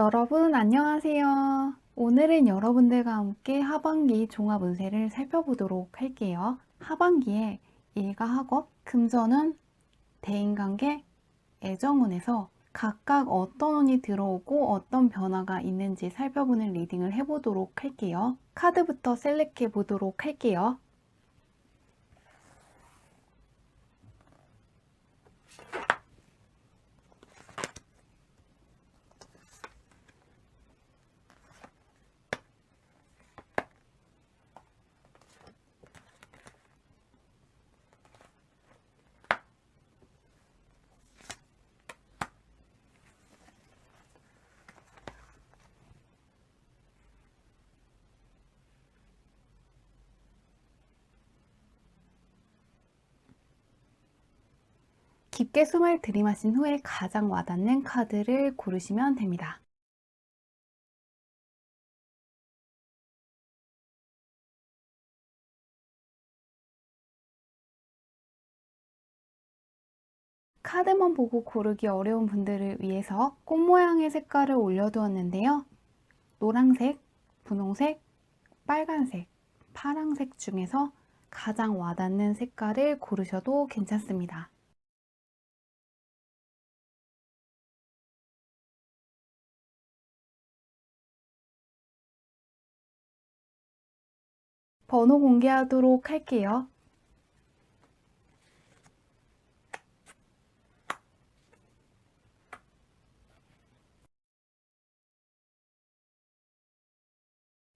여러분 안녕하세요. 오늘은 여러분들과 함께 하반기 종합 운세를 살펴보도록 할게요. 하반기에 일과 학업, 금전운, 대인관계, 애정운에서 각각 어떤 운이 들어오고 어떤 변화가 있는지 살펴보는 리딩을 해보도록 할게요. 카드부터 셀렉해 보도록 할게요. 깊게 숨을 들이마신 후에 가장 와닿는 카드를 고르시면 됩니다. 카드만 보고 고르기 어려운 분들을 위해서 꽃 모양의 색깔을 올려두었는데요. 노란색, 분홍색, 빨간색, 파란색 중에서 가장 와닿는 색깔을 고르셔도 괜찮습니다. 번호 공개하도록 할게요.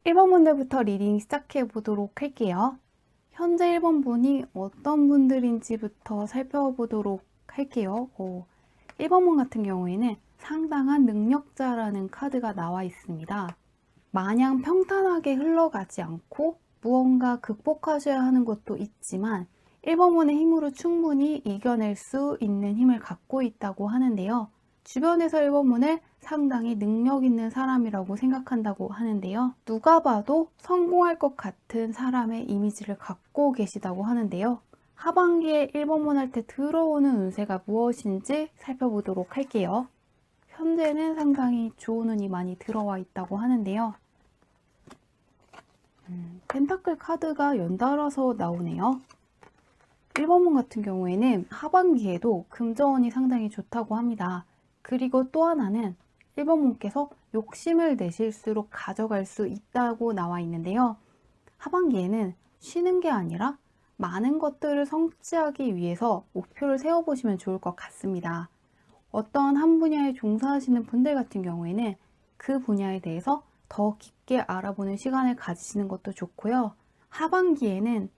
(1번) 분들부터 리딩 시작해 보도록 할게요. 현재 1번 분이 어떤 분들인지부터 살펴보도록 할게요. 1번 분 같은 경우에는 상당한 능력자라는 카드가 나와 있습니다. 마냥 평탄하게 흘러가지 않고 무언가 극복하셔야 하는 것도 있지만 1번 분의 힘으로 충분히 이겨낼 수 있는 힘을 갖고 있다고 하는데요. 주변에서 1번 분을 상당히 능력 있는 사람이라고 생각한다고 하는데요. 누가 봐도 성공할 것 같은 사람의 이미지를 갖고 계시다고 하는데요. 하반기에 1번 분 할 때 들어오는 운세가 무엇인지 살펴보도록 할게요. 현재는 상당히 좋은 운이 많이 들어와 있다고 하는데요. 펜타클 카드가 연달아서 나오네요. 1번 분 같은 경우에는 하반기에도 금전운이 상당히 좋다고 합니다. 그리고 또 하나는 1번 분께서 욕심을 내실수록 가져갈 수 있다고 나와 있는데요. 하반기에는 쉬는 게 아니라 많은 것들을 성취하기 위해서 목표를 세워보시면 좋을 것 같습니다. 어떤 한 분야에 종사하시는 분들 같은 경우에는 그 분야에 대해서 더 깊게 알아보는 시간을 가지시는 것도 좋고요. 하반기에는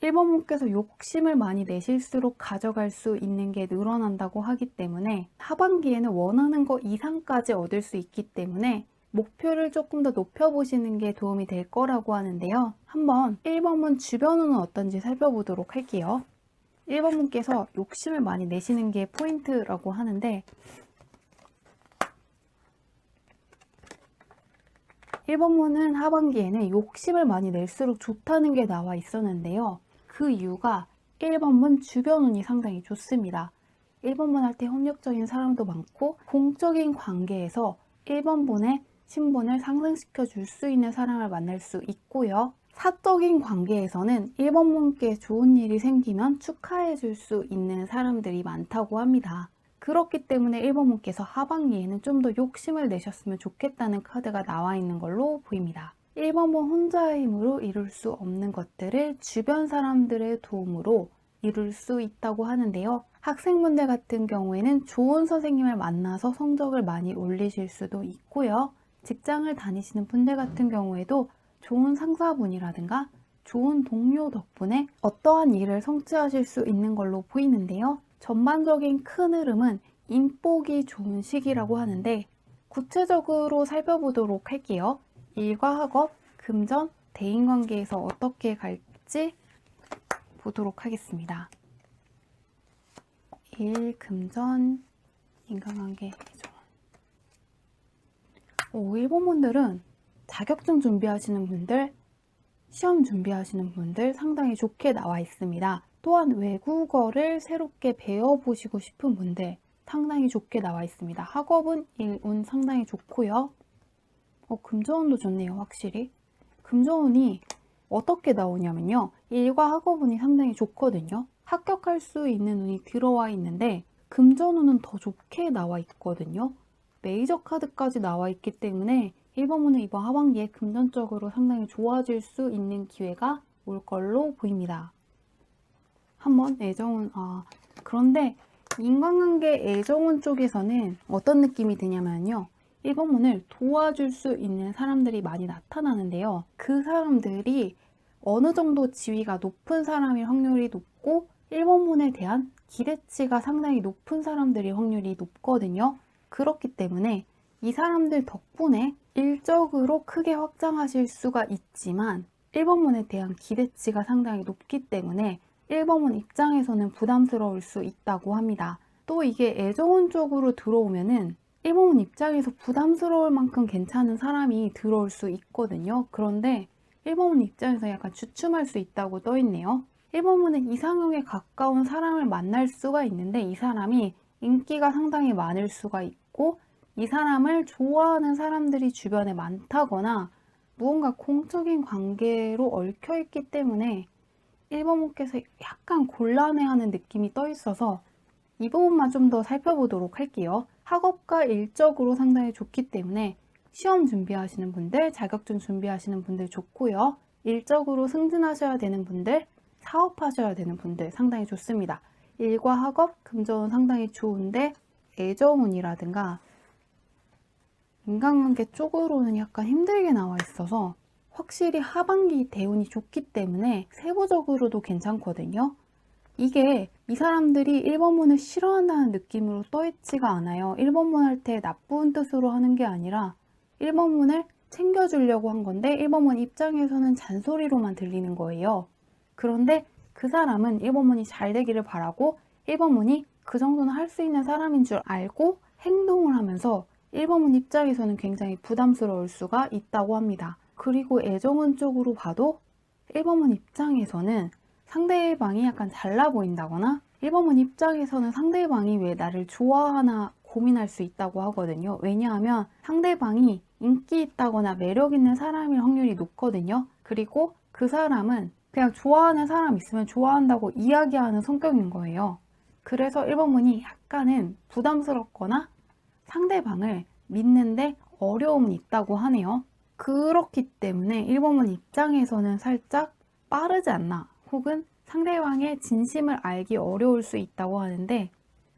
1번 분께서 욕심을 많이 내실수록 가져갈 수 있는 게 늘어난다고 하기 때문에 하반기에는 원하는 것 이상까지 얻을 수 있기 때문에 목표를 조금 더 높여보시는 게 도움이 될 거라고 하는데요. 한번 1번 분 주변은 어떤지 살펴보도록 할게요. 1번 분께서 욕심을 많이 내시는 게 포인트라고 하는데 1번 분은 하반기에는 욕심을 많이 낼수록 좋다는 게 나와 있었는데요. 그 이유가 1번 분 주변 운이 상당히 좋습니다. 1번 분 할 때 협력적인 사람도 많고 공적인 관계에서 1번 분의 신분을 상승시켜 줄 수 있는 사람을 만날 수 있고요. 사적인 관계에서는 1번 분께 좋은 일이 생기면 축하해 줄 수 있는 사람들이 많다고 합니다. 그렇기 때문에 1번 분께서 하반기에는 좀 더 욕심을 내셨으면 좋겠다는 카드가 나와 있는 걸로 보입니다. 1번 분 혼자의 힘으로 이룰 수 없는 것들을 주변 사람들의 도움으로 이룰 수 있다고 하는데요. 학생분들 같은 경우에는 좋은 선생님을 만나서 성적을 많이 올리실 수도 있고요. 직장을 다니시는 분들 같은 경우에도 좋은 상사분이라든가 좋은 동료 덕분에 어떠한 일을 성취하실 수 있는 걸로 보이는데요. 전반적인 큰 흐름은 인복이 좋은 시기라고 하는데 구체적으로 살펴보도록 할게요. 일과 학업, 금전, 대인관계에서 어떻게 갈지 보도록 하겠습니다. 일, 금전, 인간관계, 애정. 1번 분들은 자격증 준비하시는 분들, 시험 준비하시는 분들 상당히 좋게 나와 있습니다. 또한 외국어를 새롭게 배워보시고 싶은 분들 상당히 좋게 나와 있습니다. 학업은 일운 상당히 좋고요. 금전운도 좋네요, 확실히. 금전운이 어떻게 나오냐면요. 일과 학업운이 상당히 좋거든요. 합격할 수 있는 운이 들어와 있는데 금전운은 더 좋게 나와 있거든요. 메이저 카드까지 나와 있기 때문에 1번운은 이번 하반기에 금전적으로 상당히 좋아질 수 있는 기회가 올 걸로 보입니다. 한번 애정운, 그런데 인간관계 애정운 쪽에서는 어떤 느낌이 드냐면요. 1번문을 도와줄 수 있는 사람들이 많이 나타나는데요. 그 사람들이 어느 정도 지위가 높은 사람일 확률이 높고 1번문에 대한 기대치가 상당히 높은 사람들이 확률이 높거든요. 그렇기 때문에 이 사람들 덕분에 일적으로 크게 확장하실 수가 있지만 1번문에 대한 기대치가 상당히 높기 때문에 1번문 입장에서는 부담스러울 수 있다고 합니다. 또 이게 애정운 쪽으로 들어오면은 1번문 입장에서 부담스러울 만큼 괜찮은 사람이 들어올 수 있거든요. 그런데 1번문 입장에서 약간 주춤할 수 있다고 떠있네요. 1번문은 이상형에 가까운 사람을 만날 수가 있는데 이 사람이 인기가 상당히 많을 수가 있고 이 사람을 좋아하는 사람들이 주변에 많다거나 무언가 공적인 관계로 얽혀있기 때문에 1번문께서 약간 곤란해하는 느낌이 떠 있어서 이 부분만 좀 더 살펴보도록 할게요. 학업과 일적으로 상당히 좋기 때문에 시험 준비하시는 분들, 자격증 준비하시는 분들 좋고요. 일적으로 승진하셔야 되는 분들, 사업하셔야 되는 분들 상당히 좋습니다. 일과 학업, 금전운 상당히 좋은데 애정운이라든가 인간관계 쪽으로는 약간 힘들게 나와 있어서 확실히 하반기 대운이 좋기 때문에 세부적으로도 괜찮거든요. 이게 이 사람들이 1번문을 싫어한다는 느낌으로 떠있지가 않아요. 1번문 할 때 나쁜 뜻으로 하는 게 아니라 1번문을 챙겨주려고 한 건데 1번문 입장에서는 잔소리로만 들리는 거예요. 그런데 그 사람은 1번문이 잘 되기를 바라고 1번문이 그 정도는 할 수 있는 사람인 줄 알고 행동을 하면서 1번문 입장에서는 굉장히 부담스러울 수가 있다고 합니다. 그리고 애정운 쪽으로 봐도 1번문 입장에서는 상대방이 약간 잘나 보인다거나 1번문 입장에서는 상대방이 왜 나를 좋아하나 고민할 수 있다고 하거든요. 왜냐하면 상대방이 인기 있다거나 매력 있는 사람일 확률이 높거든요. 그리고 그 사람은 그냥 좋아하는 사람 있으면 좋아한다고 이야기하는 성격인 거예요. 그래서 1번문이 약간은 부담스럽거나 상대방을 믿는데 어려움이 있다고 하네요. 그렇기 때문에 1번문 입장에서는 살짝 빠르지 않나 혹은 상대방의 진심을 알기 어려울 수 있다고 하는데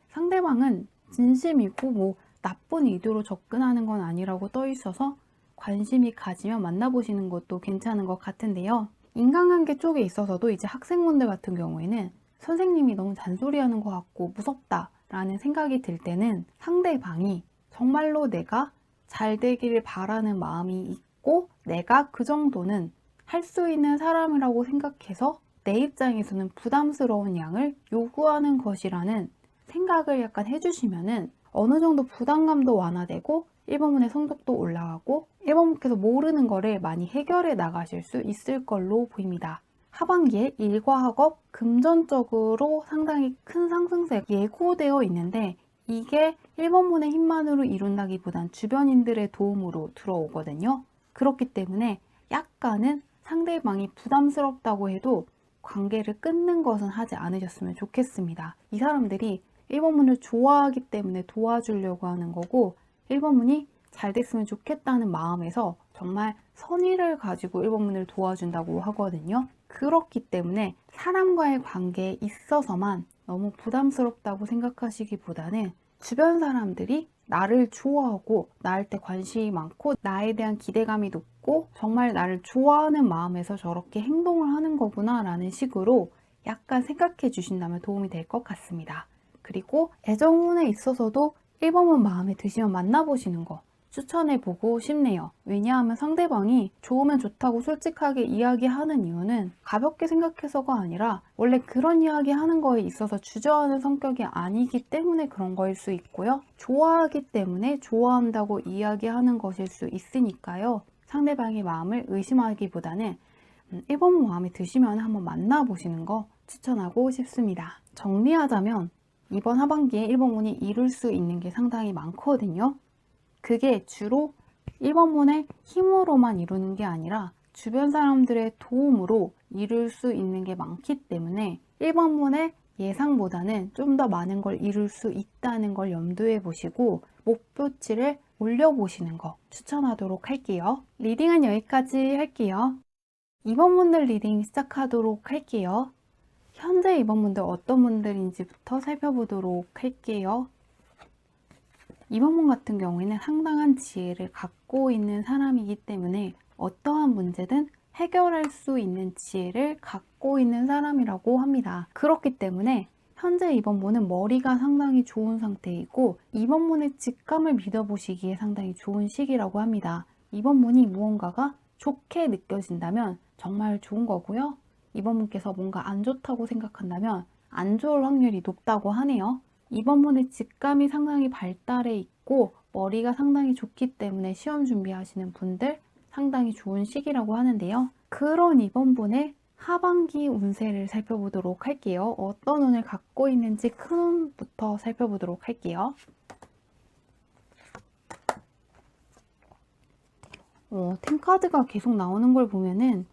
상대방은 진심이고 뭐 나쁜 의도로 접근하는 건 아니라고 떠 있어서 관심이 가지면 만나보시는 것도 괜찮은 것 같은데요. 인간관계 쪽에 있어서도 이제 학생분들 같은 경우에는 선생님이 너무 잔소리하는 것 같고 무섭다 라는 생각이 들 때는 상대방이 정말로 내가 잘 되기를 바라는 마음이 있고 내가 그 정도는 할 수 있는 사람이라고 생각해서 내 입장에서는 부담스러운 양을 요구하는 것이라는 생각을 약간 해주시면은 어느 정도 부담감도 완화되고 1번문의 성적도 올라가고 1번문께서 모르는 거를 많이 해결해 나가실 수 있을 걸로 보입니다. 하반기에 일과 학업, 금전적으로 상당히 큰 상승세가 예고되어 있는데 이게 1번문의 힘만으로 이룬다기보단 주변인들의 도움으로 들어오거든요. 그렇기 때문에 약간은 상대방이 부담스럽다고 해도 관계를 끊는 것은 하지 않으셨으면 좋겠습니다. 이 사람들이 1번문을 좋아하기 때문에 도와주려고 하는 거고 1번문이 잘 됐으면 좋겠다는 마음에서 정말 선의를 가지고 1번문을 도와준다고 하거든요. 그렇기 때문에 사람과의 관계에 있어서만 너무 부담스럽다고 생각하시기보다는 주변 사람들이 나를 좋아하고 나한테 관심이 많고 나에 대한 기대감이 높고 정말 나를 좋아하는 마음에서 저렇게 행동을 하는 거구나 라는 식으로 약간 생각해 주신다면 도움이 될 것 같습니다. 그리고 애정운에 있어서도 1번문 마음에 드시면 만나보시는 거 추천해보고 싶네요. 왜냐하면 상대방이 좋으면 좋다고 솔직하게 이야기하는 이유는 가볍게 생각해서가 아니라 원래 그런 이야기 하는 거에 있어서 주저하는 성격이 아니기 때문에 그런 거일 수 있고요. 좋아하기 때문에 좋아한다고 이야기하는 것일 수 있으니까요. 상대방의 마음을 의심하기보다는 1번문 마음에 드시면 한번 만나보시는 거 추천하고 싶습니다. 정리하자면 이번 하반기에 1번문이 이룰 수 있는 게 상당히 많거든요. 그게 주로 1번문의 힘으로만 이루는 게 아니라 주변 사람들의 도움으로 이룰 수 있는 게 많기 때문에 1번문의 예상보다는 좀 더 많은 걸 이룰 수 있다는 걸 염두에 보시고 목표치를 올려보시는 거 추천하도록 할게요. 리딩은 여기까지 할게요. 2번문들 리딩 시작하도록 할게요. 현재 2번문들 어떤 분들인지부터 살펴보도록 할게요. 2번문 같은 경우에는 상당한 지혜를 갖고 있는 사람이기 때문에 어떠한 문제든 해결할 수 있는 지혜를 갖고 있는 사람이라고 합니다. 그렇기 때문에 현재 2번문은 머리가 상당히 좋은 상태이고 2번문의 직감을 믿어보시기에 상당히 좋은 시기라고 합니다. 2번문이 무언가가 좋게 느껴진다면 정말 좋은 거고요. 2번문께서 뭔가 안 좋다고 생각한다면 안 좋을 확률이 높다고 하네요. 2번문의 직감이 상당히 발달해 있고 머리가 상당히 좋기 때문에 시험 준비하시는 분들 상당히 좋은 시기라고 하는데요. 그런 2번문의 하반기 운세를 살펴보도록 할게요. 어떤 운을 갖고 있는지 큰 운부터 살펴보도록 할게요. 텐카드가 계속 나오는 걸 보면은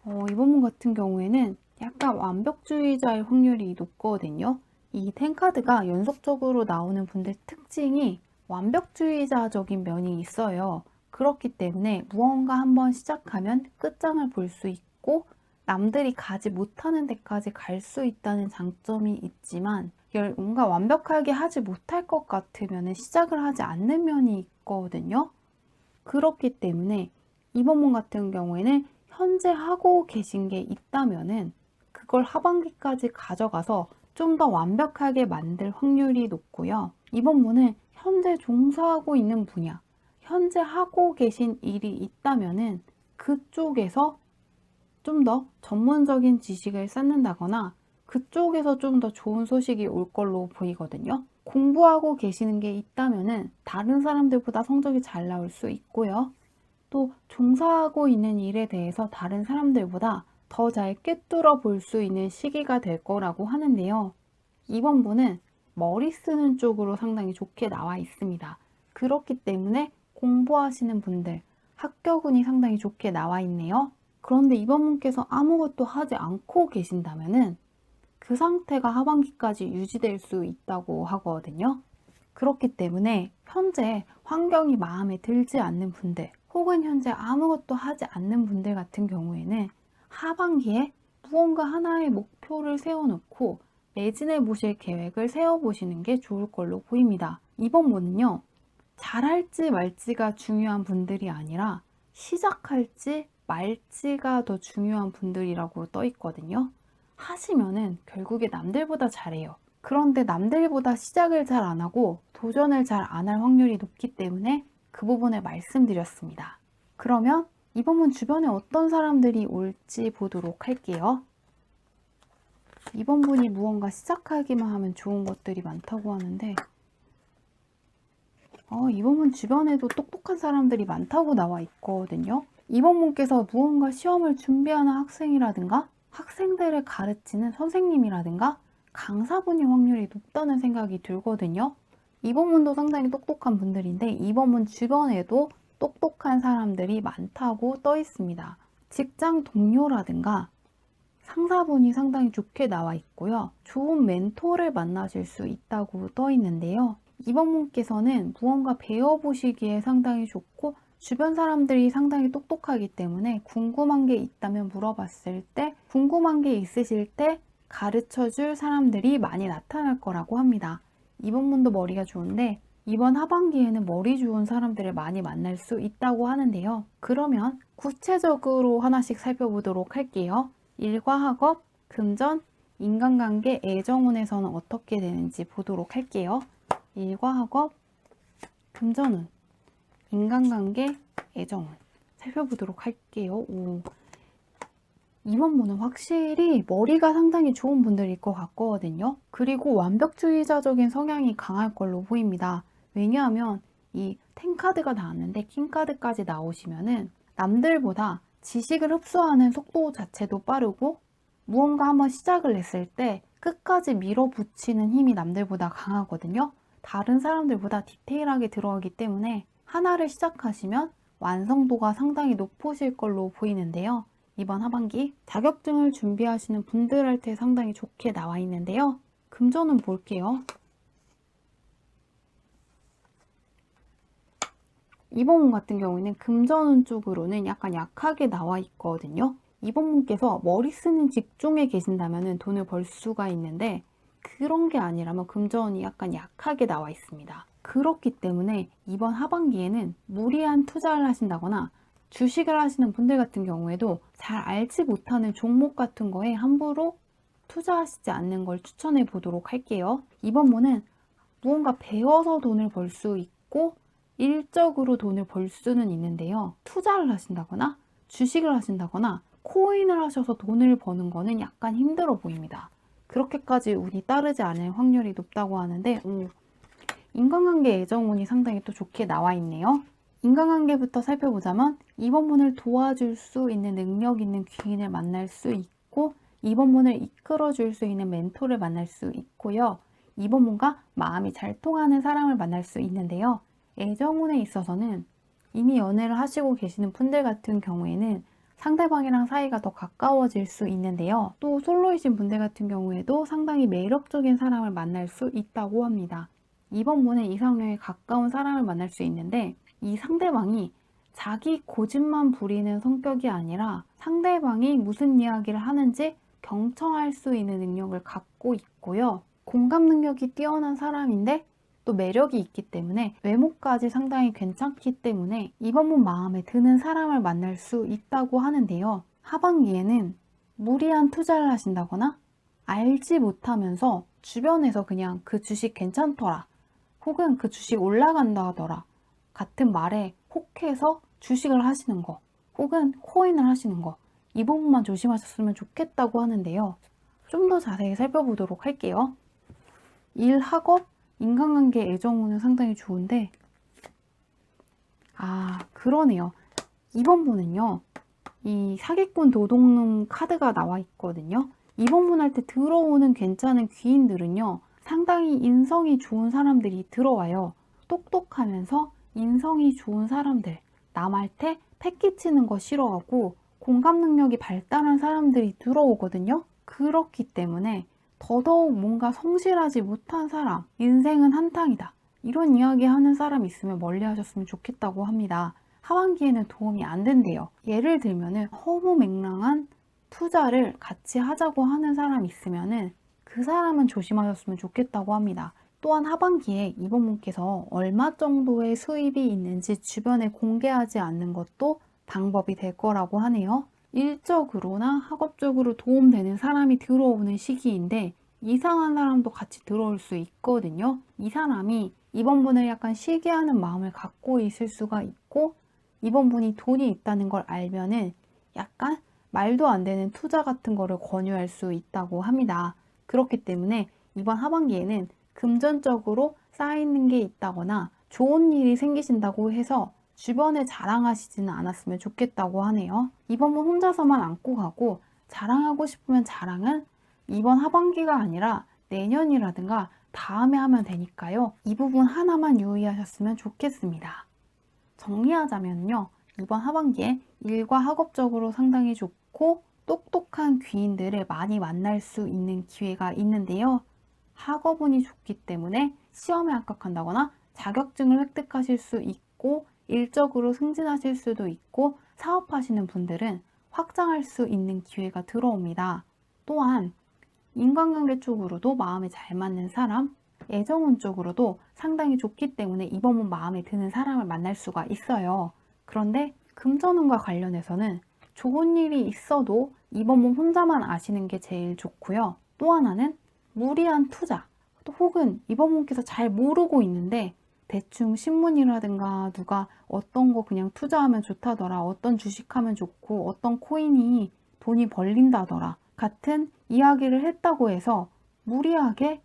2번문 같은 경우에는 약간 완벽주의자의 확률이 높거든요. 이 텐카드가 연속적으로 나오는 분들 특징이 완벽주의자적인 면이 있어요. 그렇기 때문에 무언가 한번 시작하면 끝장을 볼 수 있고 남들이 가지 못하는 데까지 갈 수 있다는 장점이 있지만 뭔가 완벽하게 하지 못할 것 같으면 시작을 하지 않는 면이 있거든요. 그렇기 때문에 2번문 같은 경우에는 현재 하고 계신 게 있다면은 그걸 하반기까지 가져가서 좀 더 완벽하게 만들 확률이 높고요. 2번문은 현재 종사하고 있는 분야, 현재 하고 계신 일이 있다면은 그쪽에서 좀 더 전문적인 지식을 쌓는다거나 그쪽에서 좀 더 좋은 소식이 올 걸로 보이거든요. 공부하고 계시는 게 있다면은 다른 사람들보다 성적이 잘 나올 수 있고요. 또 종사하고 있는 일에 대해서 다른 사람들보다 더 잘 꿰뚫어 볼 수 있는 시기가 될 거라고 하는데요. 2번분은 머리 쓰는 쪽으로 상당히 좋게 나와 있습니다. 그렇기 때문에 공부하시는 분들, 합격운이 상당히 좋게 나와 있네요. 그런데 2번분께서 아무것도 하지 않고 계신다면은 그 상태가 하반기까지 유지될 수 있다고 하거든요. 그렇기 때문에 현재 환경이 마음에 들지 않는 분들 혹은 현재 아무것도 하지 않는 분들 같은 경우에는 하반기에 무언가 하나의 목표를 세워놓고 매진해 보실 계획을 세워보시는 게 좋을 걸로 보입니다. 이번 분은요, 잘할지 말지가 중요한 분들이 아니라 시작할지 말지가 더 중요한 분들이라고 떠 있거든요. 하시면은 결국에 남들보다 잘해요. 그런데 남들보다 시작을 잘 안 하고 도전을 잘 안 할 확률이 높기 때문에 그 부분을 말씀드렸습니다. 그러면 이번 문 주변에 어떤 사람들이 올지 보도록 할게요. 이번 분이 무언가 시작하기만 하면 좋은 것들이 많다고 하는데 이번 문 주변에도 똑똑한 사람들이 많다고 나와 있거든요. 이번 분께서 무언가 시험을 준비하는 학생이라든가 학생들을 가르치는 선생님이라든가 강사분이 확률이 높다는 생각이 들거든요. 이번 문도 상당히 똑똑한 분들인데 이번 문 주변에도 똑똑한 사람들이 많다고 떠 있습니다. 직장 동료라든가 상사분이 상당히 좋게 나와 있고요. 좋은 멘토를 만나실 수 있다고 떠 있는데요. 이번 분께서는 무언가 배워보시기에 상당히 좋고 주변 사람들이 상당히 똑똑하기 때문에 궁금한 게 있다면 물어봤을 때 궁금한 게 있으실 때 가르쳐줄 사람들이 많이 나타날 거라고 합니다. 이번 분도 머리가 좋은데 이번 하반기에는 머리 좋은 사람들을 많이 만날 수 있다고 하는데요. 그러면 구체적으로 하나씩 살펴보도록 할게요. 일과 학업, 금전, 인간관계, 애정운에서는 어떻게 되는지 보도록 할게요. 일과 학업, 금전운, 인간관계, 애정운 살펴보도록 할게요. 이번 분은 확실히 머리가 상당히 좋은 분들일 것 같거든요. 그리고 완벽주의자적인 성향이 강할 걸로 보입니다. 왜냐하면 이 텐카드가 나왔는데 킹카드까지 나오시면은 남들보다 지식을 흡수하는 속도 자체도 빠르고 무언가 한번 시작을 했을 때 끝까지 밀어붙이는 힘이 남들보다 강하거든요. 다른 사람들보다 디테일하게 들어가기 때문에 하나를 시작하시면 완성도가 상당히 높으실 걸로 보이는데요. 이번 하반기 자격증을 준비하시는 분들한테 상당히 좋게 나와 있는데요. 금전은 볼게요. 이번 문 같은 경우에는 금전운 쪽으로는 약간 약하게 나와 있거든요. 이번 문께서 머리 쓰는 직종에 계신다면 돈을 벌 수가 있는데 그런 게 아니라면 금전운이 약간 약하게 나와 있습니다. 그렇기 때문에 이번 하반기에는 무리한 투자를 하신다거나 주식을 하시는 분들 같은 경우에도 잘 알지 못하는 종목 같은 거에 함부로 투자하시지 않는 걸 추천해 보도록 할게요. 이번 문은 무언가 배워서 돈을 벌 수 있고 일적으로 돈을 벌 수는 있는데요. 투자를 하신다거나 주식을 하신다거나 코인을 하셔서 돈을 버는 거는 약간 힘들어 보입니다. 그렇게까지 운이 따르지 않을 확률이 높다고 하는데 인간관계 애정운이 상당히 또 좋게 나와 있네요. 인간관계부터 살펴보자면 이번 문을 도와줄 수 있는 능력 있는 귀인을 만날 수 있고 이번 문을 이끌어 줄 수 있는 멘토를 만날 수 있고요. 이번 문과 마음이 잘 통하는 사람을 만날 수 있는데요. 애정운에 있어서는 이미 연애를 하시고 계시는 분들 같은 경우에는 상대방이랑 사이가 더 가까워질 수 있는데요. 또 솔로이신 분들 같은 경우에도 상당히 매력적인 사람을 만날 수 있다고 합니다. 이번 문은 이상형에 가까운 사람을 만날 수 있는데 이 상대방이 자기 고집만 부리는 성격이 아니라 상대방이 무슨 이야기를 하는지 경청할 수 있는 능력을 갖고 있고요. 공감 능력이 뛰어난 사람인데 또 매력이 있기 때문에 외모까지 상당히 괜찮기 때문에 이번 문 마음에 드는 사람을 만날 수 있다고 하는데요. 하반기에는 무리한 투자를 하신다거나 알지 못하면서 주변에서 그냥 그 주식 괜찮더라 혹은 그 주식 올라간다 하더라 같은 말에 혹해서 주식을 하시는 거 혹은 코인을 하시는 거 이 부분만 조심하셨으면 좋겠다고 하는데요. 좀 더 자세히 살펴보도록 할게요. 일, 학업, 인간관계, 애정운은 상당히 좋은데 그러네요. 이번 분은요. 이 사기꾼 도둑놈 카드가 나와 있거든요. 이번 분 할 때 들어오는 괜찮은 귀인들은요. 상당히 인성이 좋은 사람들이 들어와요. 똑똑하면서 인성이 좋은 사람들, 남한테 패기치는 거 싫어하고 공감 능력이 발달한 사람들이 들어오거든요. 그렇기 때문에 더더욱 뭔가 성실하지 못한 사람, 인생은 한탕이다. 이런 이야기 하는 사람 있으면 멀리 하셨으면 좋겠다고 합니다. 하반기에는 도움이 안 된대요. 예를 들면은 허무맹랑한 투자를 같이 하자고 하는 사람 있으면은 그 사람은 조심하셨으면 좋겠다고 합니다. 또한 하반기에 이번 분께서 얼마 정도의 수입이 있는지 주변에 공개하지 않는 것도 방법이 될 거라고 하네요. 일적으로나 학업적으로 도움되는 사람이 들어오는 시기인데 이상한 사람도 같이 들어올 수 있거든요. 이 사람이 이번 분을 약간 시기하는 마음을 갖고 있을 수가 있고 이번 분이 돈이 있다는 걸 알면은 약간 말도 안 되는 투자 같은 거를 권유할 수 있다고 합니다. 그렇기 때문에 이번 하반기에는 금전적으로 쌓이는 게 있다거나 좋은 일이 생기신다고 해서 주변에 자랑하시지는 않았으면 좋겠다고 하네요. 이번 분 혼자서만 안고 가고 자랑하고 싶으면 자랑은 이번 하반기가 아니라 내년이라든가 다음에 하면 되니까요. 이 부분 하나만 유의하셨으면 좋겠습니다. 정리하자면요. 이번 하반기에 일과 학업적으로 상당히 좋고 똑똑한 귀인들을 많이 만날 수 있는 기회가 있는데요. 학업운이 좋기 때문에 시험에 합격한다거나 자격증을 획득하실 수 있고 일적으로 승진하실 수도 있고 사업하시는 분들은 확장할 수 있는 기회가 들어옵니다. 또한 인간관계 쪽으로도 마음에 잘 맞는 사람, 애정운 쪽으로도 상당히 좋기 때문에 이번 문 마음에 드는 사람을 만날 수가 있어요. 그런데 금전운과 관련해서는 좋은 일이 있어도 이번 문 혼자만 아시는 게 제일 좋고요. 또 하나는 무리한 투자, 또 혹은 이번 문께서 잘 모르고 있는데 대충 신문이라든가 누가 어떤 거 그냥 투자하면 좋다더라, 어떤 주식하면 좋고 어떤 코인이 돈이 벌린다더라 같은 이야기를 했다고 해서 무리하게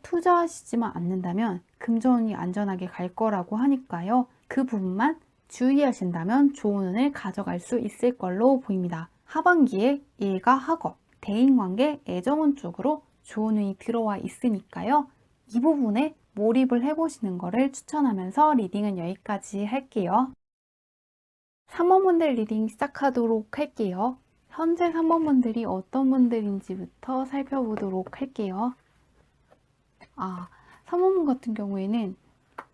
투자하시지만 않는다면 금전운이 안전하게 갈 거라고 하니까요. 그 부분만 주의하신다면 좋은 운을 가져갈 수 있을 걸로 보입니다. 하반기에 일과 학업, 대인관계, 애정운 쪽으로 좋은 운이 들어와 있으니까요. 이 부분에 몰입을 해보시는 것을 추천하면서 리딩은 여기까지 할게요. 3번분들 리딩 시작하도록 할게요. 현재 3번분들이 어떤 분들인지부터 살펴보도록 할게요. 3번분 같은 경우에는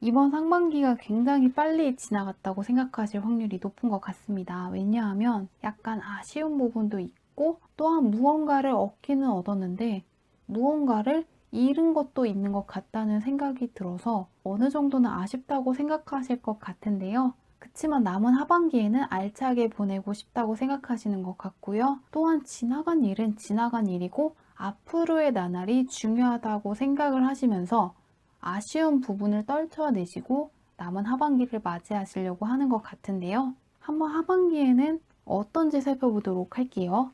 이번 상반기가 굉장히 빨리 지나갔다고 생각하실 확률이 높은 것 같습니다. 왜냐하면 약간 아쉬운 부분도 있고 또한 무언가를 얻기는 얻었는데 무언가를 잃은 것도 있는 것 같다는 생각이 들어서 어느 정도는 아쉽다고 생각하실 것 같은데요. 그치만 남은 하반기에는 알차게 보내고 싶다고 생각하시는 것 같고요. 또한 지나간 일은 지나간 일이고 앞으로의 나날이 중요하다고 생각을 하시면서 아쉬운 부분을 떨쳐내시고 남은 하반기를 맞이하시려고 하는 것 같은데요. 한번 하반기에는 어떤지 살펴보도록 할게요.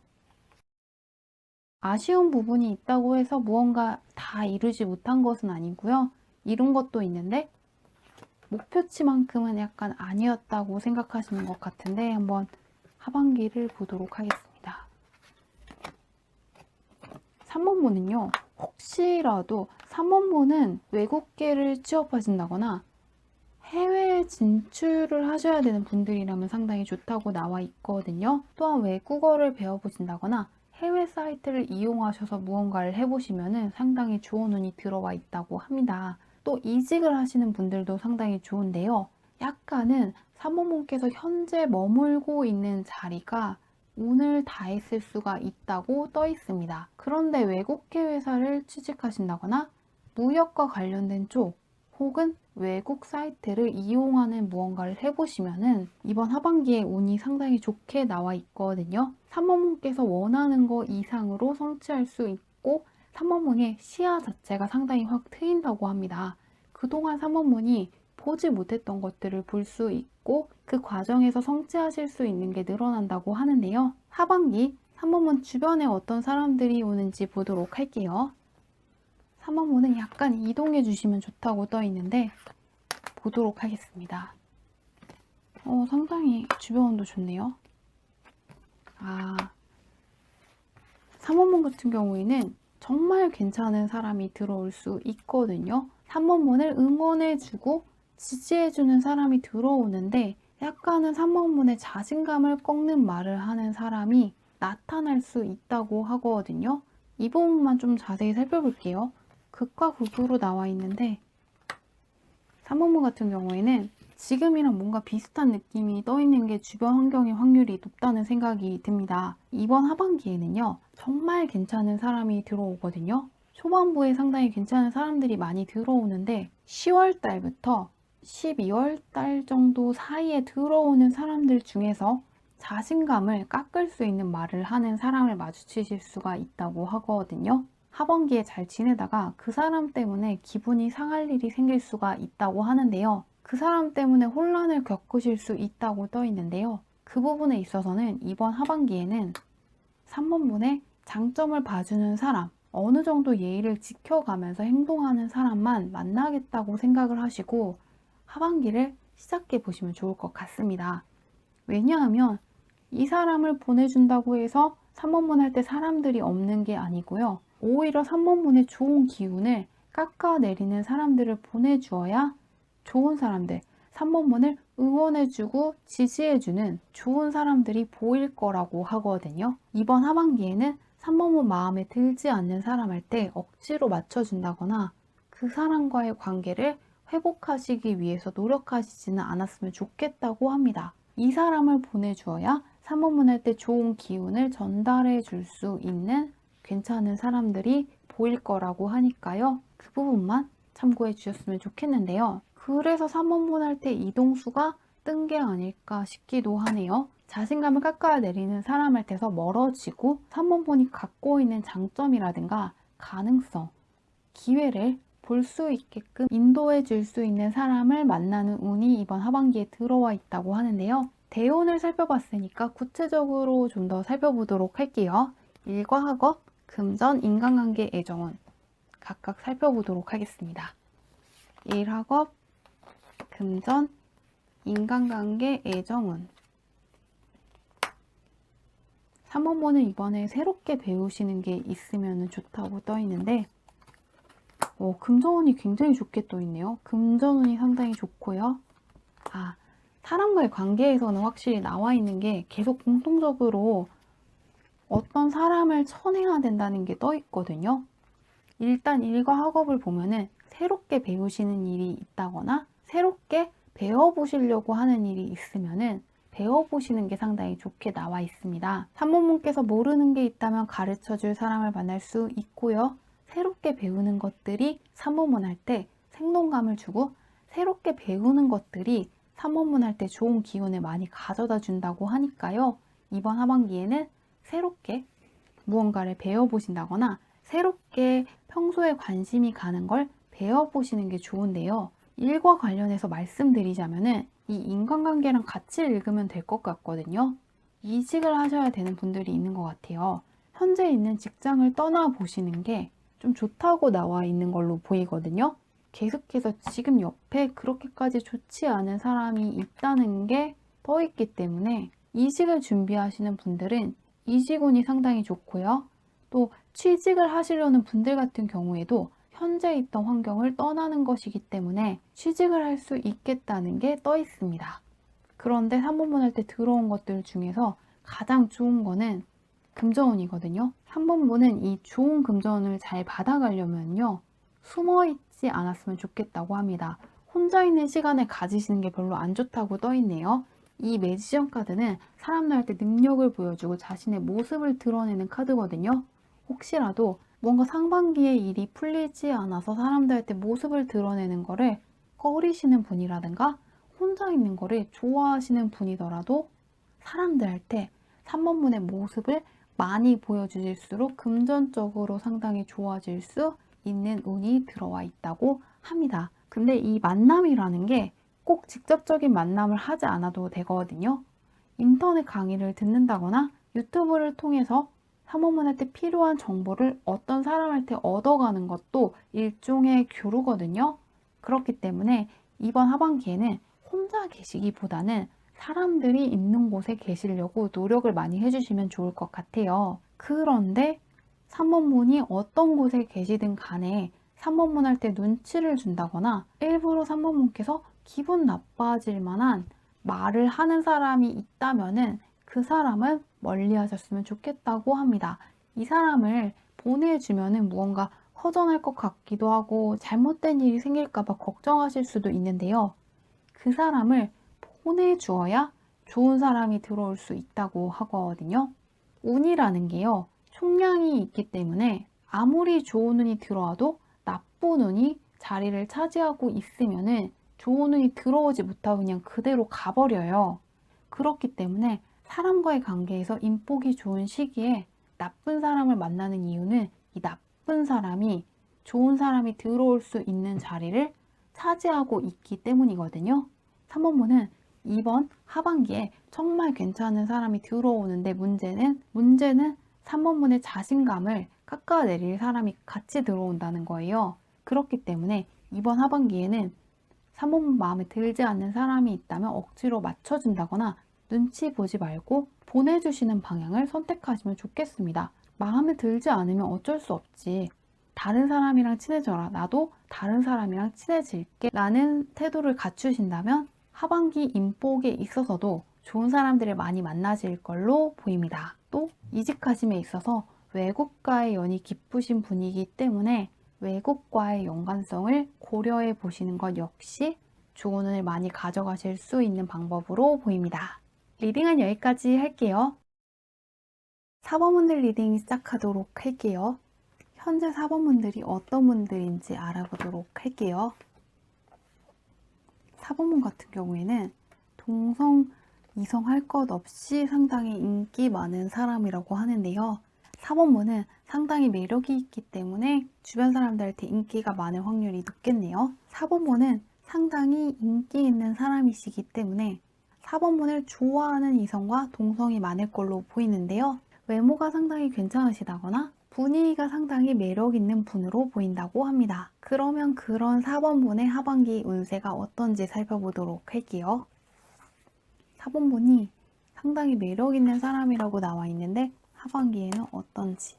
아쉬운 부분이 있다고 해서 무언가 다 이루지 못한 것은 아니고요. 이룬 것도 있는데 목표치만큼은 약간 아니었다고 생각하시는 것 같은데 한번 하반기를 보도록 하겠습니다. 3번분은요. 혹시라도 3번분은 외국계를 취업하신다거나 해외 진출을 하셔야 되는 분들이라면 상당히 좋다고 나와 있거든요. 또한 외국어를 배워보신다거나 해외 사이트를 이용하셔서 무언가를 해보시면 상당히 좋은 운이 들어와 있다고 합니다. 또 이직을 하시는 분들도 상당히 좋은데요. 약간은 3번분께서 현재 머물고 있는 자리가 운을 다했을 수가 있다고 떠 있습니다. 그런데 외국계 회사를 취직하신다거나 무역과 관련된 쪽 혹은 외국 사이트를 이용하는 무언가를 해보시면은 이번 하반기에 운이 상당히 좋게 나와 있거든요. 3번분께서 원하는 거 이상으로 성취할 수 있고 3번분의 시야 자체가 상당히 확 트인다고 합니다. 그동안 3번분이 보지 못했던 것들을 볼 수 있고 그 과정에서 성취하실 수 있는 게 늘어난다고 하는데요. 하반기 3번분 주변에 어떤 사람들이 오는지 보도록 할게요. 3번분은 약간 이동해 주시면 좋다고 떠 있는데 보도록 하겠습니다. 상당히 주변도 좋네요. 3번분 같은 경우에는 정말 괜찮은 사람이 들어올 수 있거든요. 3번분을 응원해주고 지지해주는 사람이 들어오는데 약간은 3번분의 자신감을 꺾는 말을 하는 사람이 나타날 수 있다고 하거든요. 이 부분만 좀 자세히 살펴볼게요. 극과 극으로 나와 있는데 3번분 같은 경우에는 지금이랑 뭔가 비슷한 느낌이 떠 있는 게 주변 환경의 확률이 높다는 생각이 듭니다. 이번 하반기에는요, 정말 괜찮은 사람이 들어오거든요. 초반부에 상당히 괜찮은 사람들이 많이 들어오는데 10월 달부터 12월 달 정도 사이에 들어오는 사람들 중에서 자신감을 깎을 수 있는 말을 하는 사람을 마주치실 수가 있다고 하거든요. 하반기에 잘 지내다가 그 사람 때문에 기분이 상할 일이 생길 수가 있다고 하는데요. 그 사람 때문에 혼란을 겪으실 수 있다고 떠 있는데요. 그 부분에 있어서는 이번 하반기에는 3번분의 장점을 봐주는 사람, 어느 정도 예의를 지켜가면서 행동하는 사람만 만나겠다고 생각을 하시고 하반기를 시작해 보시면 좋을 것 같습니다. 왜냐하면 이 사람을 보내준다고 해서 3번분 할 때 사람들이 없는 게 아니고요. 오히려 3번분의 좋은 기운을 깎아내리는 사람들을 보내주어야 좋은 사람들, 3번분을 응원해주고 지지해주는 좋은 사람들이 보일 거라고 하거든요. 이번 하반기에는 3번분 마음에 들지 않는 사람 할 때 억지로 맞춰준다거나 그 사람과의 관계를 회복하시기 위해서 노력하시지는 않았으면 좋겠다고 합니다. 이 사람을 보내주어야 3번분 할 때 좋은 기운을 전달해 줄 수 있는 괜찮은 사람들이 보일 거라고 하니까요. 그 부분만 참고해 주셨으면 좋겠는데요. 그래서 3번분 할 때 이동수가 뜬 게 아닐까 싶기도 하네요. 자신감을 깎아내리는 사람한테서 멀어지고 3번분이 갖고 있는 장점이라든가 가능성, 기회를 볼 수 있게끔 인도해 줄 수 있는 사람을 만나는 운이 이번 하반기에 들어와 있다고 하는데요. 대운을 살펴봤으니까 구체적으로 좀 더 살펴보도록 할게요. 일과 학업, 금전, 인간관계, 애정운 각각 살펴보도록 하겠습니다. 일, 학업, 금전, 인간관계, 애정운 3번분은 이번에 새롭게 배우시는 게 있으면 좋다고 떠 있는데 금전운이 굉장히 좋게 떠 있네요. 금전운이 상당히 좋고요. 사람과의 관계에서는 확실히 나와 있는 게 계속 공통적으로 어떤 사람을 쳐내야 된다는 게 떠 있거든요. 일단 일과 학업을 보면은 새롭게 배우시는 일이 있다거나 새롭게 배워보시려고 하는 일이 있으면은 배워보시는 게 상당히 좋게 나와 있습니다. 산모님께서 모르는 게 있다면 가르쳐 줄 사람을 만날 수 있고요. 새롭게 배우는 것들이 산모문 할 때 생동감을 주고 새롭게 배우는 것들이 산모문 할 때 좋은 기운을 많이 가져다 준다고 하니까요. 이번 하반기에는 새롭게 무언가를 배워보신다거나 새롭게 평소에 관심이 가는 걸 배워보시는 게 좋은데요. 일과 관련해서 말씀드리자면은 이 인간관계랑 같이 읽으면 될 것 같거든요. 이직을 하셔야 되는 분들이 있는 것 같아요. 현재 있는 직장을 떠나보시는 게 좀 좋다고 나와 있는 걸로 보이거든요. 계속해서 지금 옆에 그렇게까지 좋지 않은 사람이 있다는 게 떠 있기 때문에 이직을 준비하시는 분들은 이직운이 상당히 좋고요. 또 취직을 하시려는 분들 같은 경우에도 현재 있던 환경을 떠나는 것이기 때문에 취직을 할 수 있겠다는 게 떠 있습니다. 그런데 산문문 할 때 들어온 것들 중에서 가장 좋은 거는 금전운이거든요. 산문문은 이 좋은 금전운을 잘 받아가려면요. 숨어있지 않았으면 좋겠다고 합니다. 혼자 있는 시간을 가지시는 게 별로 안 좋다고 떠 있네요. 이 매지션 카드는 사람들한테 능력을 보여주고 자신의 모습을 드러내는 카드거든요. 혹시라도 뭔가 상반기에 일이 풀리지 않아서 사람들한테 모습을 드러내는 거를 꺼리시는 분이라든가 혼자 있는 거를 좋아하시는 분이더라도 사람들한테 3번분의 모습을 많이 보여주실수록 금전적으로 상당히 좋아질 수 있는 운이 들어와 있다고 합니다. 근데 이 만남이라는 게 꼭 직접적인 만남을 하지 않아도 되거든요. 인터넷 강의를 듣는다거나 유튜브를 통해서 산모문한테 필요한 정보를 어떤 사람한테 얻어가는 것도 일종의 교류거든요. 그렇기 때문에 이번 하반기에는 혼자 계시기보다는 사람들이 있는 곳에 계시려고 노력을 많이 해주시면 좋을 것 같아요. 그런데 산모문이 어떤 곳에 계시든 간에 산모문 할 때 눈치를 준다거나 일부러 산모문께서 기분 나빠질 만한 말을 하는 사람이 있다면은 그 사람은 멀리 하셨으면 좋겠다고 합니다. 이 사람을 보내주면은 무언가 허전할 것 같기도 하고 잘못된 일이 생길까봐 걱정하실 수도 있는데요. 그 사람을 보내주어야 좋은 사람이 들어올 수 있다고 하거든요. 운이라는 게요. 총량이 있기 때문에 아무리 좋은 운이 들어와도 나쁜 운이 자리를 차지하고 있으면은 좋은 운이 들어오지 못하고 그냥 그대로 가버려요. 그렇기 때문에 사람과의 관계에서 인복이 좋은 시기에 나쁜 사람을 만나는 이유는 이 나쁜 사람이 좋은 사람이 들어올 수 있는 자리를 차지하고 있기 때문이거든요. 3번문은 이번 하반기에 정말 괜찮은 사람이 들어오는데 문제는 3번문의 자신감을 깎아내릴 사람이 같이 들어온다는 거예요. 그렇기 때문에 이번 하반기에는 3번문 마음에 들지 않는 사람이 있다면 억지로 맞춰준다거나 눈치 보지 말고 보내주시는 방향을 선택하시면 좋겠습니다. 마음에 들지 않으면 어쩔 수 없지. 다른 사람이랑 친해져라. 나도 다른 사람이랑 친해질게. 라는 태도를 갖추신다면 하반기 인복에 있어서도 좋은 사람들을 많이 만나실 걸로 보입니다. 또 이직하심에 있어서 외국과의 연이 깊으신 분이기 때문에 외국과의 연관성을 고려해 보시는 것 역시 좋은 운을 많이 가져가실 수 있는 방법으로 보입니다. 리딩은 여기까지 할게요. 4번분들 리딩 시작하도록 할게요. 현재 4번분들이 어떤 분들인지 알아보도록 할게요. 4번분 같은 경우에는 동성, 이성 할 것 없이 상당히 인기 많은 사람이라고 하는데요. 4번분은 상당히 매력이 있기 때문에 주변 사람들한테 인기가 많을 확률이 높겠네요. 4번분은 상당히 인기 있는 사람이시기 때문에 4번분을 좋아하는 이성과 동성이 많을 걸로 보이는데요. 외모가 상당히 괜찮으시다거나 분위기가 상당히 매력 있는 분으로 보인다고 합니다. 그러면 그런 4번분의 하반기 운세가 어떤지 살펴보도록 할게요. 4번분이 상당히 매력 있는 사람이라고 나와 있는데 하반기에는 어떤지.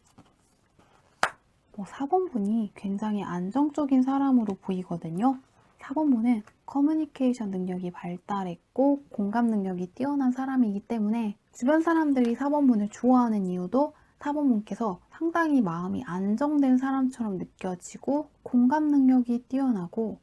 4번분이 굉장히 안정적인 사람으로 보이거든요. 4번문은 커뮤니케이션 능력이 발달했고 공감 능력이 뛰어난 사람이기 때문에 주변 사람들이 4번문을 좋아하는 이유도 4번문께서 상당히 마음이 안정된 사람처럼 느껴지고 공감 능력이 뛰어나고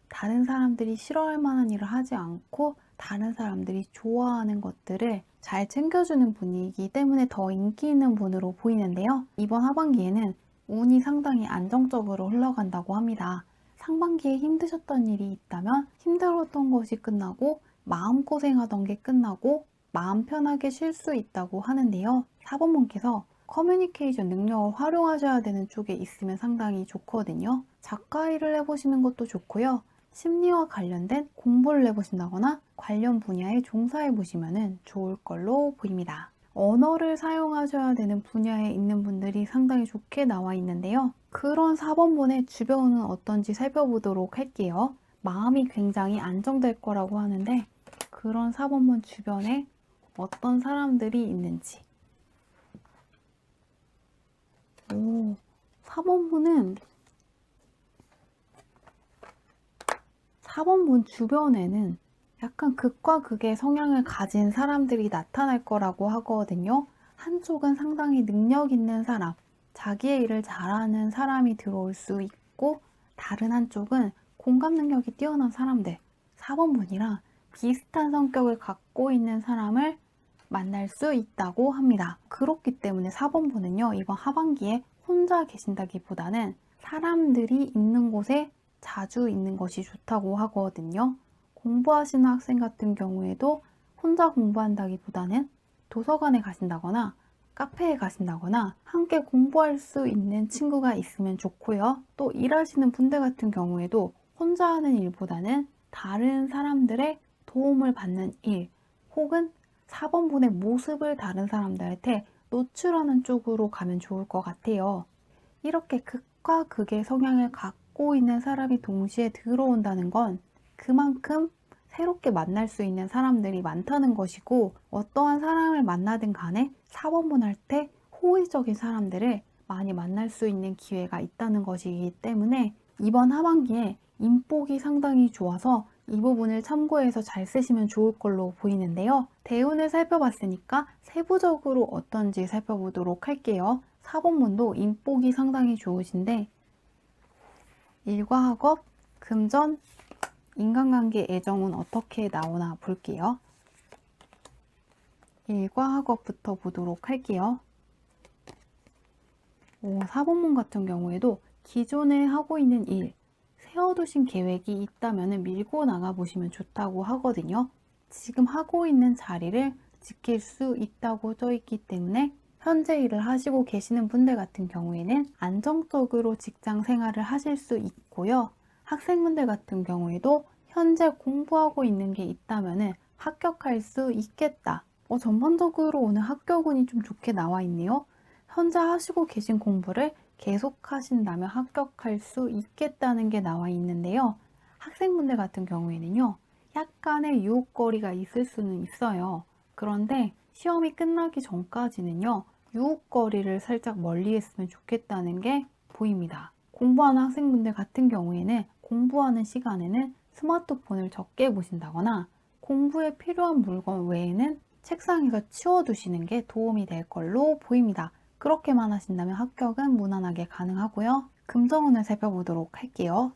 다른 사람들이 싫어할 만한 일을 하지 않고 다른 사람들이 좋아하는 것들을 잘 챙겨주는 분이기 때문에 더 인기 있는 분으로 보이는데요. 이번 하반기에는 운이 상당히 안정적으로 흘러간다고 합니다. 상반기에 힘드셨던 일이 있다면 힘들었던 것이 끝나고 마음고생하던 게 끝나고 마음 편하게 쉴 수 있다고 하는데요. 4번문께서 커뮤니케이션 능력을 활용하셔야 되는 쪽에 있으면 상당히 좋거든요. 작가 일을 해보시는 것도 좋고요. 심리와 관련된 공부를 해보신다거나 관련 분야에 종사해 보시면 좋을 걸로 보입니다. 언어를 사용하셔야 되는 분야에 있는 분들이 상당히 좋게 나와 있는데요. 그런 4번문의 주변은 어떤지 살펴보도록 할게요. 마음이 굉장히 안정될 거라고 하는데 그런 4번문 주변에 어떤 사람들이 있는지. 4번문 주변에는 약간 극과 극의 성향을 가진 사람들이 나타날 거라고 하거든요. 한쪽은 상당히 능력 있는 사람, 자기의 일을 잘하는 사람이 들어올 수 있고 다른 한쪽은 공감 능력이 뛰어난 사람들, 4번문이랑 비슷한 성격을 갖고 있는 사람을 만날 수 있다고 합니다. 그렇기 때문에 4번문은요, 이번 하반기에 혼자 계신다기보다는 사람들이 있는 곳에 자주 있는 것이 좋다고 하거든요. 공부하시는 학생 같은 경우에도 혼자 공부한다기보다는 도서관에 가신다거나 카페에 가신다거나 함께 공부할 수 있는 친구가 있으면 좋고요. 또 일하시는 분들 같은 경우에도 혼자 하는 일보다는 다른 사람들의 도움을 받는 일 혹은 4번분의 모습을 다른 사람들한테 노출하는 쪽으로 가면 좋을 것 같아요. 이렇게 극과 극의 성향을 갖고 있는 사람이 동시에 들어온다는 건 그만큼 새롭게 만날 수 있는 사람들이 많다는 것이고 어떠한 사람을 만나든 간에 4번문 할 때 호의적인 사람들을 많이 만날 수 있는 기회가 있다는 것이기 때문에 이번 하반기에 인복이 상당히 좋아서 이 부분을 참고해서 잘 쓰시면 좋을 걸로 보이는데요. 대운을 살펴봤으니까 세부적으로 어떤지 살펴보도록 할게요. 4번문도 인복이 상당히 좋으신데 일과 학업, 금전, 인간관계, 애정은 어떻게 나오나 볼게요. 일과 학업부터 보도록 할게요. 4번문 같은 경우에도 기존에 하고 있는 일, 세워두신 계획이 있다면 밀고 나가보시면 좋다고 하거든요. 지금 하고 있는 자리를 지킬 수 있다고 써 있기 때문에 현재 일을 하시고 계시는 분들 같은 경우에는 안정적으로 직장 생활을 하실 수 있고요. 학생분들 같은 경우에도 현재 공부하고 있는 게 있다면 합격할 수 있겠다. 전반적으로 오늘 합격운이 좀 좋게 나와 있네요. 현재 하시고 계신 공부를 계속 하신다면 합격할 수 있겠다는 게 나와 있는데요. 학생분들 같은 경우에는요. 약간의 유혹거리가 있을 수는 있어요. 그런데 시험이 끝나기 전까지는요. 유혹거리를 살짝 멀리 했으면 좋겠다는 게 보입니다. 공부하는 학생분들 같은 경우에는 공부하는 시간에는 스마트폰을 적게 보신다거나 공부에 필요한 물건 외에는 책상에서 치워두시는 게 도움이 될 걸로 보입니다. 그렇게만 하신다면 합격은 무난하게 가능하고요. 금전운을 살펴보도록 할게요.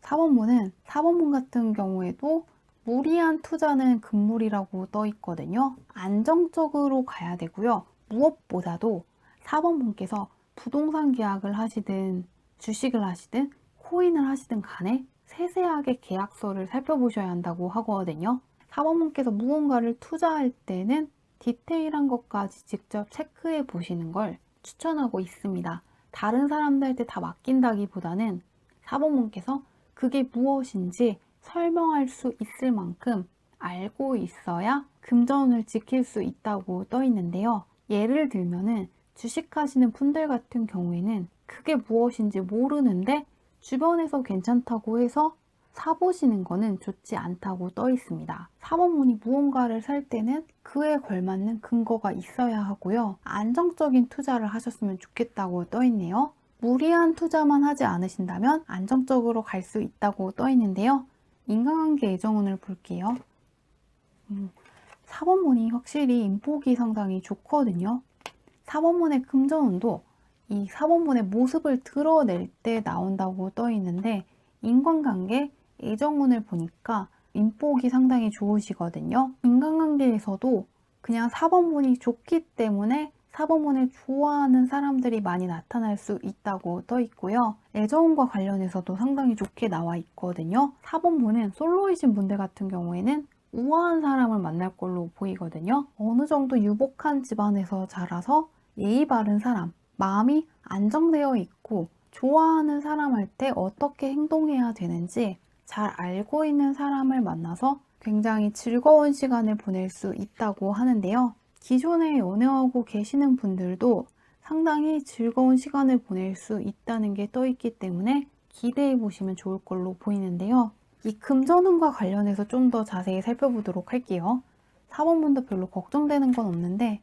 4번문은 4번문 같은 경우에도 무리한 투자는 금물이라고 떠 있거든요. 안정적으로 가야 되고요. 무엇보다도 4번문께서 부동산 계약을 하시든 주식을 하시든 코인을 하시든 간에 세세하게 계약서를 살펴보셔야 한다고 하거든요. 4번문께서 무언가를 투자할 때는 디테일한 것까지 직접 체크해 보시는 걸 추천하고 있습니다. 다른 사람들한테 다 맡긴다기보다는 4번문께서 그게 무엇인지 설명할 수 있을 만큼 알고 있어야 금전을 지킬 수 있다고 떠 있는데요. 예를 들면은 주식하시는 분들 같은 경우에는 그게 무엇인지 모르는데 주변에서 괜찮다고 해서 사보시는 거는 좋지 않다고 떠 있습니다. 4번문이 무언가를 살 때는 그에 걸맞는 근거가 있어야 하고요. 안정적인 투자를 하셨으면 좋겠다고 떠 있네요. 무리한 투자만 하지 않으신다면 안정적으로 갈 수 있다고 떠 있는데요. 인간관계 애정운을 볼게요. 4번문이 확실히 인복이 상당히 좋거든요. 4번문의 금전운도 이 4번문의 모습을 드러낼 때 나온다고 떠 있는데 인간관계, 애정운을 보니까 인복이 상당히 좋으시거든요. 인간관계에서도 그냥 4번문이 좋기 때문에 4번문을 좋아하는 사람들이 많이 나타날 수 있다고 떠 있고요. 애정운과 관련해서도 상당히 좋게 나와 있거든요. 4번문은 솔로이신 분들 같은 경우에는 우아한 사람을 만날 걸로 보이거든요. 어느 정도 유복한 집안에서 자라서 예의 바른 사람, 마음이 안정되어 있고 좋아하는 사람 할 때 어떻게 행동해야 되는지 잘 알고 있는 사람을 만나서 굉장히 즐거운 시간을 보낼 수 있다고 하는데요. 기존에 연애하고 계시는 분들도 상당히 즐거운 시간을 보낼 수 있다는 게 떠 있기 때문에 기대해 보시면 좋을 걸로 보이는데요. 이 금전운과 관련해서 좀 더 자세히 살펴보도록 할게요. 4번문도 별로 걱정되는 건 없는데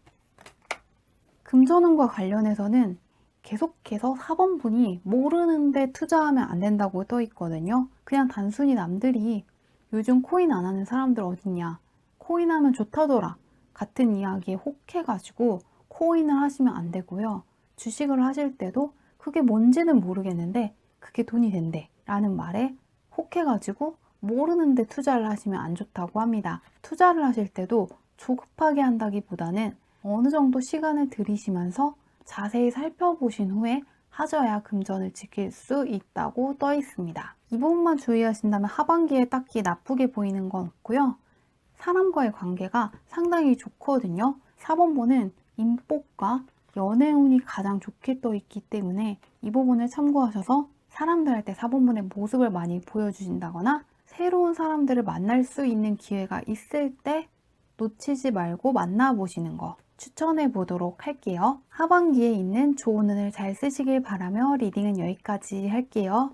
금전운과 관련해서는 계속해서 4번분이 모르는데 투자하면 안 된다고 떠 있거든요. 그냥 단순히 남들이 요즘 코인 안 하는 사람들 어딨냐, 코인 하면 좋다더라 같은 이야기에 혹해가지고 코인을 하시면 안 되고요. 주식을 하실 때도 그게 뭔지는 모르겠는데 그게 돈이 된대 라는 말에 혹해가지고 모르는데 투자를 하시면 안 좋다고 합니다. 투자를 하실 때도 조급하게 한다기보다는 어느 정도 시간을 들이시면서 자세히 살펴보신 후에 하셔야 금전을 지킬 수 있다고 떠 있습니다. 이 부분만 주의하신다면 하반기에 딱히 나쁘게 보이는 건 없고요. 사람과의 관계가 상당히 좋거든요. 4번번은 인복과 연애운이 가장 좋게 떠 있기 때문에 이 부분을 참고하셔서 사람들한테 4번번의 모습을 많이 보여주신다거나 새로운 사람들을 만날 수 있는 기회가 있을 때 놓치지 말고 만나보시는 거 추천해 보도록 할게요. 하반기에 있는 좋은 운을 잘 쓰시길 바라며 리딩은 여기까지 할게요.